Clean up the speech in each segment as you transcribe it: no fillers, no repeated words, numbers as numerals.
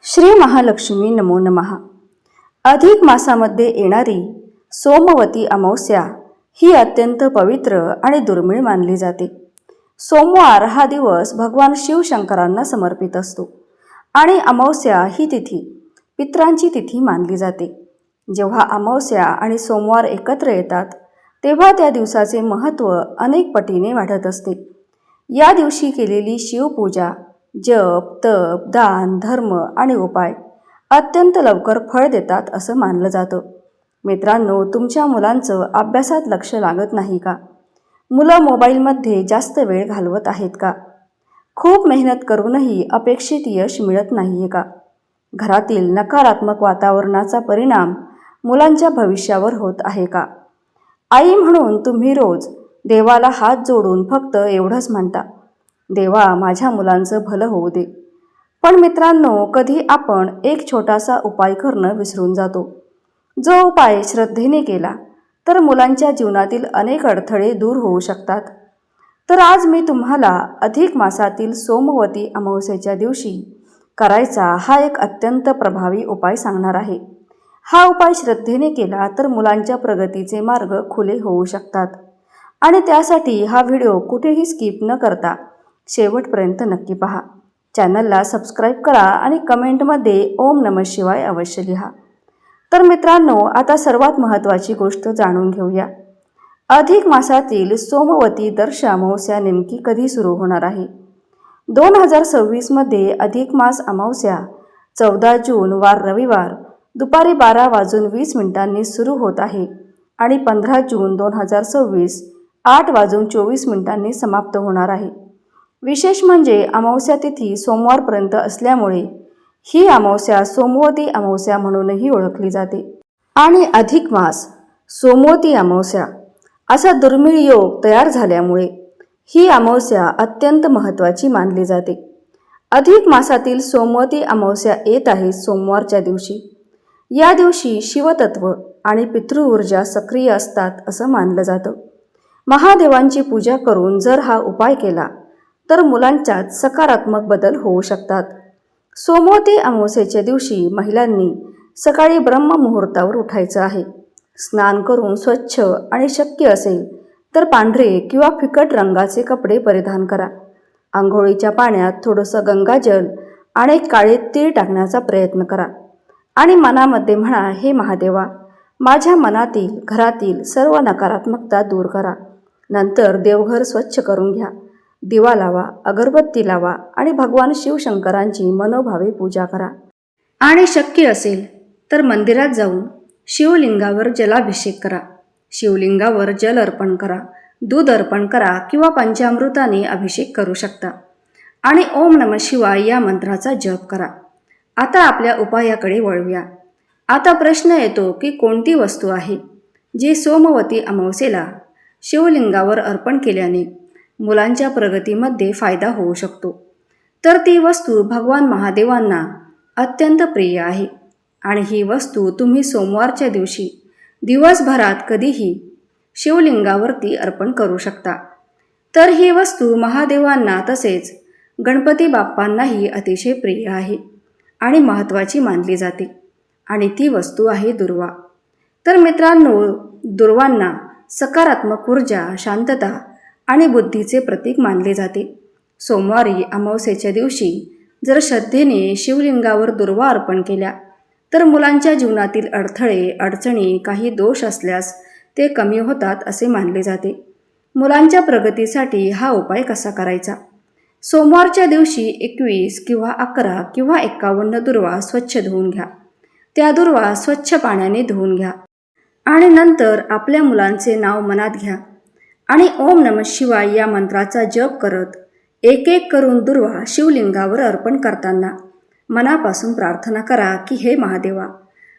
श्री महालक्ष्मी नमो नमः। अधिक मासामध्ये येणारी सोमवती अमावस्या ही अत्यंत पवित्र आणि दुर्मिळ मानली जाते। सोमवार हा दिवस भगवान शिवशंकरांना समर्पित असतो आणि अमावस्या ही तिथी पितरांची तिथी मानली जाते। जेव्हा अमावस्या आणि सोमवार एकत्र येतात तेव्हा त्या दिवसाचे महत्त्व अनेक पटीने वाढत असते। या दिवशी केलेली शिवपूजा, जप, तप, दान, धर्म आणि उपाय अत्यंत लवकर फळ देतात असं मानलं जातं। मित्रांनो, तुमच्या मुलांचं अभ्यासात लक्ष लागत नाही का? मुलं मोबाईलमध्ये जास्त वेळ घालवत आहेत का? खूप मेहनत करूनही अपेक्षित यश मिळत नाहीये का? घरातील नकारात्मक वातावरणाचा परिणाम मुलांच्या भविष्यावर होत आहे का? आई म्हणून तुम्ही रोज देवाला हात जोडून फक्त एवढंच म्हणता, देवा माझ्या मुलांचं भलं होऊ दे। पण मित्रांनो, कधी आपण एक छोटासा उपाय करणं विसरून जातो। जो उपाय श्रद्धेने केला तर मुलांच्या जीवनातील अनेक अडथळे दूर होऊ शकतात। तर आज मी तुम्हाला अधिक मासातील सोमवती अमावस्येच्या दिवशी करायचा हा एक अत्यंत प्रभावी उपाय सांगणार आहे। हा उपाय श्रद्धेने केला तर मुलांच्या प्रगतीचे मार्ग खुले होऊ शकतात आणि त्यासाठी हा व्हिडिओ कुठेही स्किप न करता शेवटपर्यंत नक्की पहा। चॅनलला सबस्क्राईब करा आणि कमेंटमध्ये ओम नमः शिवाय अवश्य लिहा। तर मित्रांनो, आता सर्वात महत्त्वाची गोष्ट जाणून घेऊया। अधिक मासातील सोमवती दर्श अमावस्या नेमकी कधी सुरू होणार आहे? 2026 मध्ये अधिक मास अमावस्या 14 जून वार रविवार दुपारी 12:20 सुरू होत आहे आणि 15 जून 2026 8:24 समाप्त होणार आहे। विशेष म्हणजे अमावस्या तिथी सोमवारपर्यंत असल्यामुळे ही अमावस्या सोमवती अमावस्या म्हणूनही ओळखली जाते। आणि अधिक मास सोमवती अमावस्या असा दुर्मिळ योग तयार झाल्यामुळे ही अमावस्या अत्यंत महत्त्वाची मानली जाते। अधिक मासातील सोमवती अमावस्या येत आहे सोमवारच्या दिवशी। या दिवशी शिवतत्व आणि पितृऊर्जा सक्रिय असतात असं मानलं जातं। महादेवांची पूजा करून जर हा उपाय केला तर मुलांच्यात सकारात्मक बदल होऊ शकतात। सोमवती अमावस्येच्या दिवशी महिलांनी सकाळी ब्रह्ममुहूर्तावर उठायचं आहे। स्नान करून स्वच्छ आणि शक्य असेल तर पांढरे किंवा फिकट रंगाचे कपडे परिधान करा। आंघोळीच्या पाण्यात थोडंसं गंगाजल आणि काळे तीळ टाकण्याचा प्रयत्न करा आणि मनामध्ये म्हणा, हे महादेवा, माझ्या मनातील घरातील सर्व नकारात्मकता दूर करा। नंतर देवघर स्वच्छ करून घ्या, दिवा लावा, अगरबत्ती लावा आणि भगवान शिवशंकरांची मनोभावे पूजा करा। आणि शक्य असेल तर मंदिरात जाऊन शिवलिंगावर जलाभिषेक करा। शिवलिंगावर जल अर्पण करा, दूध अर्पण करा किंवा पंचामृताने अभिषेक करू शकता आणि ओम नमः शिवाय या मंत्राचा जप करा। आता आपल्या उपायाकडे वळूया। आता प्रश्न येतो की कोणती वस्तू आहे जी सोमवती अमावस्येला शिवलिंगावर अर्पण केल्याने मुलांच्या प्रगतीमध्ये फायदा होऊ शकतो? तर ती वस्तू भगवान महादेवांना अत्यंत प्रिय आहे आणि ही वस्तू तुम्ही सोमवारच्या दिवशी दिवसभरात कधीही शिवलिंगावरती अर्पण करू शकता। तर ही वस्तू महादेवांना तसेच गणपती बाप्पांनाही अतिशय प्रिय आहे आणि महत्त्वाची मानली जाते आणि ती वस्तू आहे दुर्वा। तर मित्रांनो, दुर्वांना सकारात्मक ऊर्जा, शांतता आणि बुद्धीचे प्रतीक मानले जाते। सोमवारी अमावस्येच्या दिवशी जर श्रद्धेने शिवलिंगावर दुर्वा अर्पण केल्या तर मुलांच्या जीवनातील अडथळे, अडचणी, काही दोष असल्यास ते कमी होतात असे मानले जाते। मुलांच्या प्रगतीसाठी हा उपाय कसा करायचा? सोमवारच्या दिवशी 21 किंवा 11 किंवा 51 दुर्वा स्वच्छ धुवून घ्या। त्या दुर्वा स्वच्छ पाण्याने धुवून घ्या आणि नंतर आपल्या मुलांचे नाव मनात घ्या आणि ओम नमः शिवाय या मंत्राचा जप करत एक एक करून दुर्वा शिवलिंगावर अर्पण करताना मनापासून प्रार्थना करा की हे महादेवा,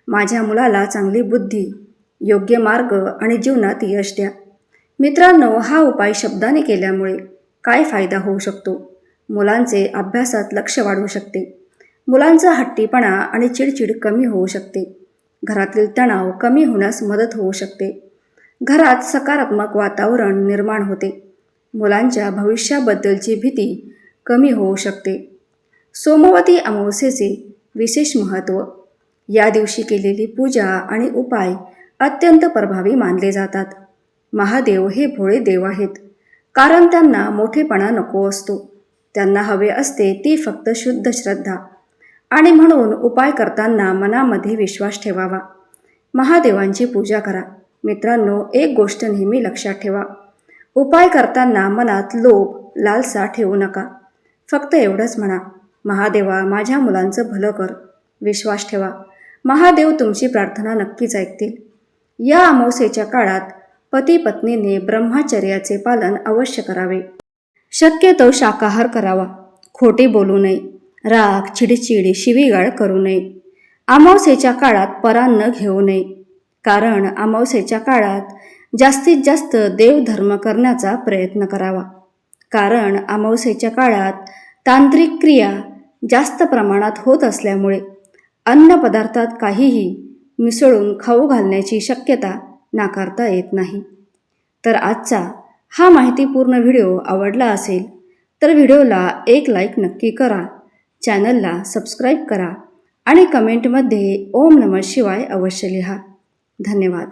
माझ्या मुलाला चांगली बुद्धी, योग्य मार्ग आणि जीवनात यश द्या। मित्रांनो, हा उपाय शब्दाने केल्यामुळे काय फायदा होऊ शकतो? मुलांचे अभ्यासात लक्ष वाढू शकते, मुलांचा हट्टीपणा आणि चिडचिड कमी होऊ शकते, घरातील तणाव कमी होण्यास मदत होऊ शकते, घरात सकारात्मक वातावरण निर्माण होते, मुलांच्या भविष्याबद्दलची भीती कमी होऊ शकते। सोमवती अमावस्येचे विशेष महत्त्व. या दिवशी केलेली पूजा आणि उपाय अत्यंत प्रभावी मानले जातात. महादेव हे भोळे देव आहेत, कारण त्यांना मोठेपणा नको असतो. त्यांना हवे असते ती फक्त शुद्ध श्रद्धा, आणि म्हणून उपाय करताना मनामध्ये विश्वास ठेवावा. महादेवांची पूजा करा. मित्रांनो, एक गोष्ट नेहमी लक्षात ठेवा, उपाय करताना मनात लोभ, लालसा ठेवू नका. फक्त एवढंच म्हणा, महादेवा माझ्या मुलांचं भलं कर. विश्वास ठेवा, महादेव तुमची प्रार्थना नक्कीच ऐकतील. या अमावस्येच्या काळात पती पत्नीने ब्रह्मचर्याचे पालन अवश्य करावे. शक्यतो शाकाहार करावा. खोटे बोलू नये. राग, चिडचिड, शिवीगाळ करू नये. अमावस्येच्या काळात परान्न घेऊ नये, कारण अमावस्येच्या काळात जास्तीत जास्त देवधर्म करण्याचा प्रयत्न करावा. कारण अमावस्येच्या काळात तांत्रिक क्रिया जास्त प्रमाणात होत असल्यामुळे अन्नपदार्थात काहीही मिसळून खाऊ घालण्याची शक्यता नाकारता येत नाही. तर आजचा हा माहितीपूर्ण व्हिडिओ आवडला असेल तर व्हिडिओला एक लाईक नक्की करा, चॅनलला सबस्क्राईब करा आणि कमेंटमध्ये ओम नमः शिवाय अवश्य लिहा. धन्यवाद.